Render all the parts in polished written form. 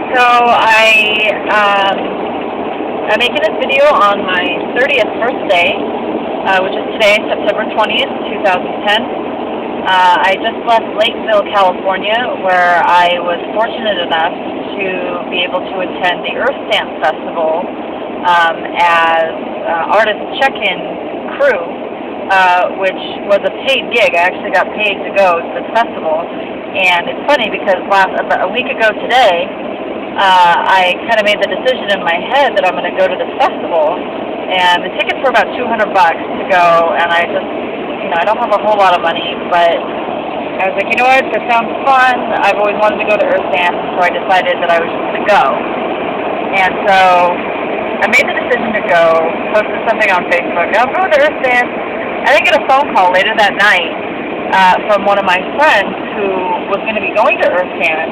I'm making this video on my 30th birthday, which is today, September 20th, 2010. I just left Lakeville, California, where I was fortunate enough to be able to attend the Earth Dance Festival as artist check-in crew, which was a paid gig. I actually got paid to go to this festival. And it's funny because about a week ago today, I kind of made the decision in my head that I'm going to go to this festival, and the tickets were about $200 to go, and I just, I don't have a whole lot of money, but I was like, you know what, this sounds fun. I've always wanted to go to Earth Dance, so I decided that I was just going to go. And so I made the decision to go, posted something on Facebook, I'm going to Earth Dance. I didn't get a phone call later that night from one of my friends who was going to be going to Earth Dance,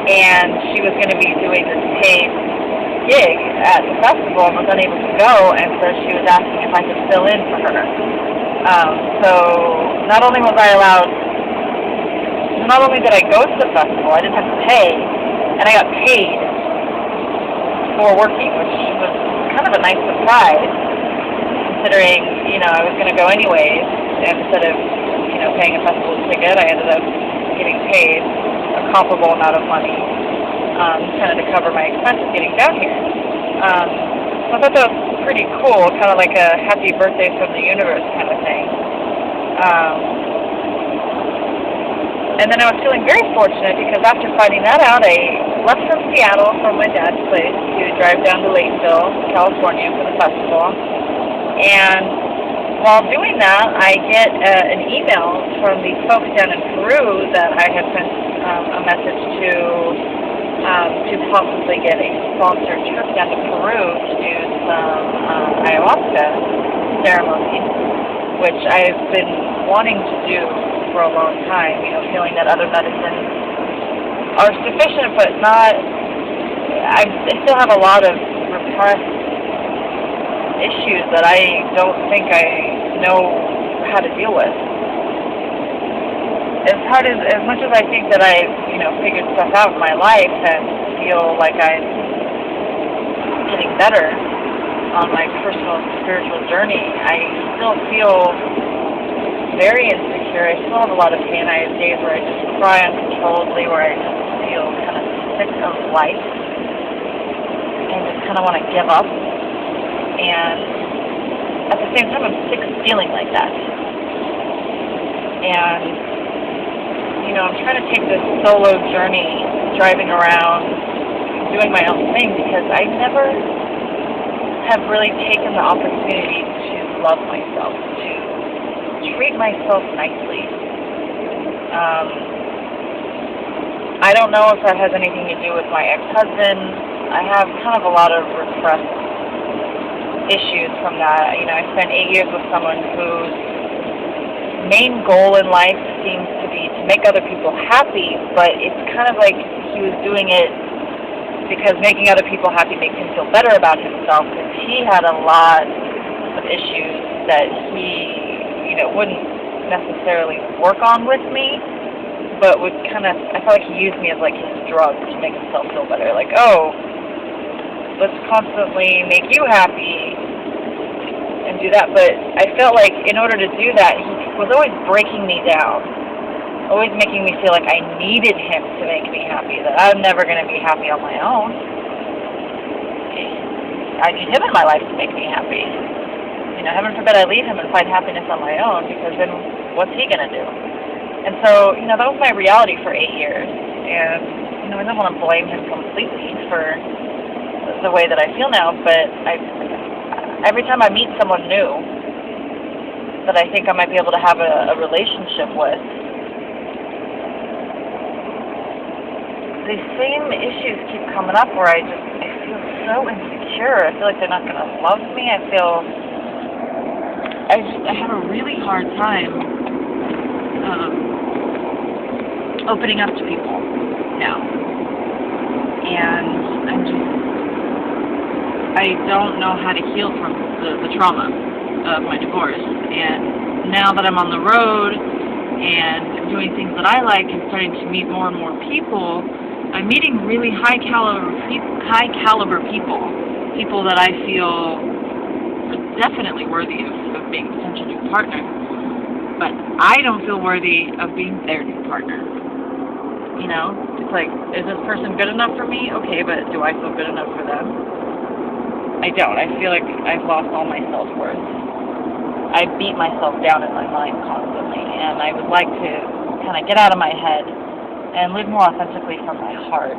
and she was going to be doing this paid gig at the festival and was unable to go, and so she was asking if I could fill in for her. So not only did I go to the festival, I didn't have to pay, and I got paid for working, which was kind of a nice surprise, considering, I was going to go anyways, and instead of, paying a festival ticket, I ended up getting paid a comparable amount of money, kind of to cover my expenses getting down here. So I thought that was pretty cool, kind of like a happy birthday from the universe kind of thing. And then I was feeling very fortunate because after finding that out, I left from Seattle, from my dad's place, to drive down to Lakeville, California for the festival. And while doing that, I get an email from these folks down in Peru that I had sent a message to possibly get a sponsored trip down to Peru to do some ayahuasca ceremonies, which I've been wanting to do for a long time, feeling that other medicines are sufficient, but not, I still have a lot of repressed issues that I don't think I know how to deal with. As much as I think that I've, figured stuff out in my life and feel like I'm getting better on my personal spiritual journey, I still feel very insecure. I still have a lot of pain. I have days where I just cry uncontrollably, where I just feel kind of sick of life and just kind of want to give up. And at the same time, I'm sick of feeling like that. And, I'm trying to take this solo journey, driving around, doing my own thing, because I never have really taken the opportunity to love myself, to treat myself nicely. I don't know if that has anything to do with my ex-husband. I have kind of a lot of repressed issues from that. I spent 8 years with someone whose main goal in life seems to be to make other people happy, but it's kind of like he was doing it because making other people happy makes him feel better about himself, because he had a lot of issues that he, wouldn't necessarily work on with me, but would I felt like he used me as like his drug to make himself feel better. Like, oh, let's constantly make you happy and do that. But I felt like in order to do that, he was always breaking me down, always making me feel like I needed him to make me happy, that I'm never going to be happy on my own. I need him in my life to make me happy. Heaven forbid I leave him and find happiness on my own, because then what's he going to do? And so, that was my reality for 8 years. And, I don't want to blame him completely for the way that I feel now, but every time I meet someone new that I think I might be able to have a relationship with, the same issues keep coming up where I feel so insecure. I feel like they're not going to love me. I have a really hard time opening up to people now. And I don't know how to heal from the trauma of my divorce. And now that I'm on the road and doing things that I like and starting to meet more and more people, I'm meeting really high caliber people that I feel are definitely worthy of being a potential new partner. But I don't feel worthy of being their new partner. You know, it's like, is this person good enough for me? Okay, but do I feel good enough for them? I don't. I feel like I've lost all my self-worth. I beat myself down in my mind constantly, and I would like to kind of get out of my head and live more authentically from my heart.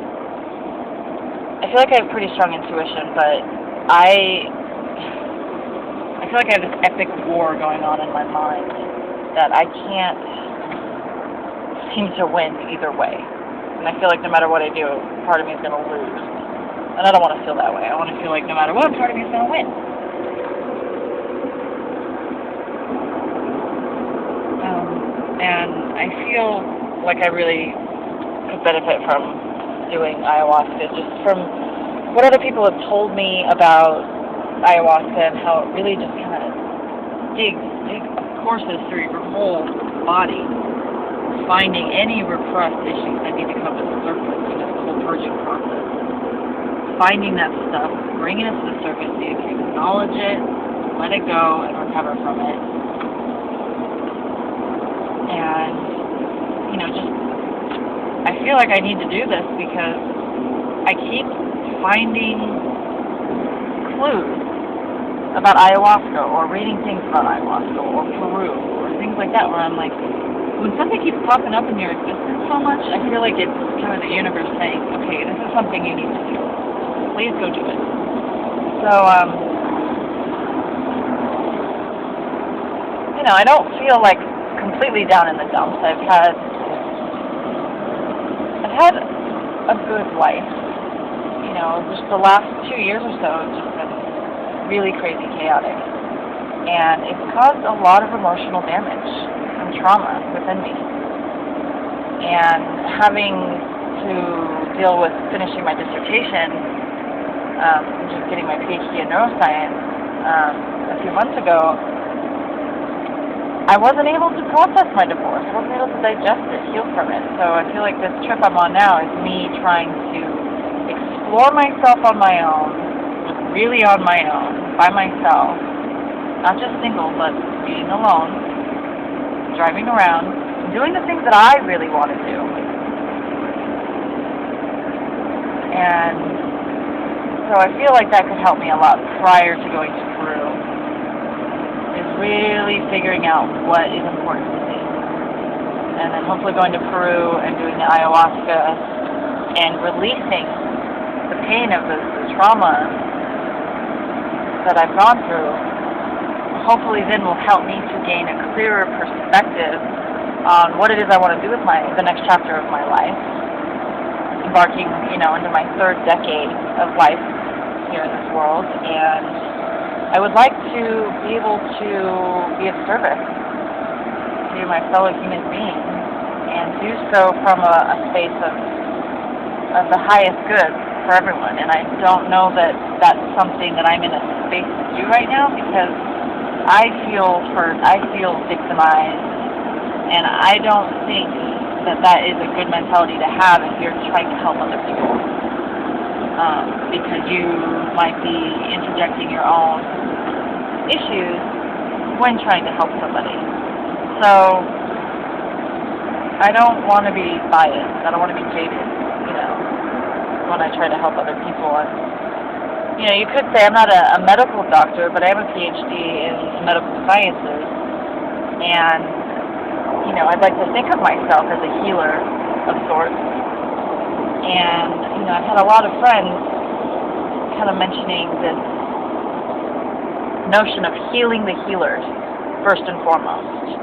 I feel like I have pretty strong intuition, but I feel like I have this epic war going on in my mind that I can't seem to win either way. And I feel like no matter what I do, part of me is going to lose. And I don't want to feel that way. I want to feel like no matter what, part of me is going to win. And I feel like I really could benefit from doing ayahuasca, just from what other people have told me about ayahuasca and how it really just kind of digs courses through your whole body, finding any repressed issues that need to come to the surface in this whole purging process. Finding that stuff, bringing it to the surface so you can acknowledge it, let it go, and recover from it. And, you know, just, I feel like I need to do this because I keep finding clues about ayahuasca or reading things about ayahuasca or Peru or things like that where I'm like, when something keeps popping up in your existence so much, I feel like it's kind of the universe saying, okay, this is something you need to do. Please go do it. So, you know, I don't feel like completely down in the dumps. I've had a good life. You know, just the last 2 years or so have just been really crazy chaotic. And it's caused a lot of emotional damage and trauma within me. And having to deal with finishing my dissertation, just getting my PhD in neuroscience a few months ago, I wasn't able to process my divorce. I wasn't able to digest it, heal from it. So I feel like this trip I'm on now is me trying to explore myself on my own, just really on my own, by myself. Not just single, but being alone, driving around, doing the things that I really want to do. And so I feel like that could help me a lot prior to going to Peru. Is really figuring out what is important to me. And then hopefully going to Peru and doing the ayahuasca and releasing the pain of the trauma that I've gone through, hopefully then will help me to gain a clearer perspective on what it is I want to do with the next chapter of my life, embarking, you know, into my 3rd decade of life here in this world. And I would like to be able to be of service to my fellow human beings and do so from a space of the highest good for everyone. And I don't know that that's something that I'm in a space to do right now because I feel hurt, I feel victimized, and I don't think that is a good mentality to have if you're trying to help other people. Because you might be interjecting your own issues when trying to help somebody. So I don't want to be biased. I don't want to be jaded, you know, when I try to help other people. And, you know, you could say I'm not a medical doctor, but I have a PhD in medical sciences. And, you know, I'd like to think of myself as a healer of sorts. And, you know, I've had a lot of friends kind of mentioning this notion of healing the healers, first and foremost.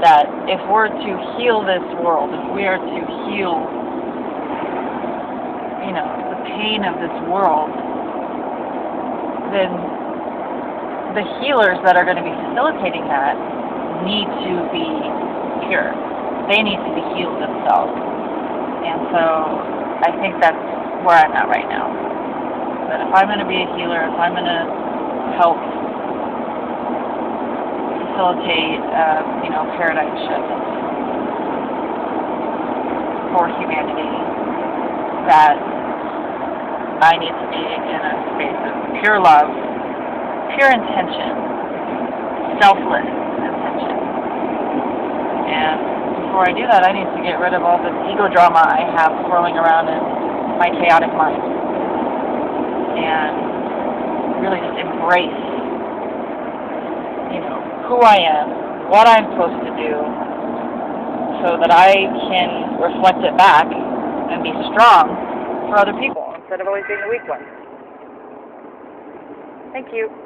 That if we're to heal this world, if we are to heal, you know, the pain of this world, then the healers that are going to be facilitating that need to be pure. They need to be healed themselves. And so I think that's where I'm at right now. That if I'm going to be a healer, if I'm going to help facilitate, you know, paradigm shift for humanity, that I need to be in a space of pure love, pure intention, selfless intention. And before I do that, I need to get rid of all this ego drama I have swirling around in my chaotic mind. And really just embrace, who I am, what I'm supposed to do, so that I can reflect it back and be strong for other people instead of always being the weak one. Thank you.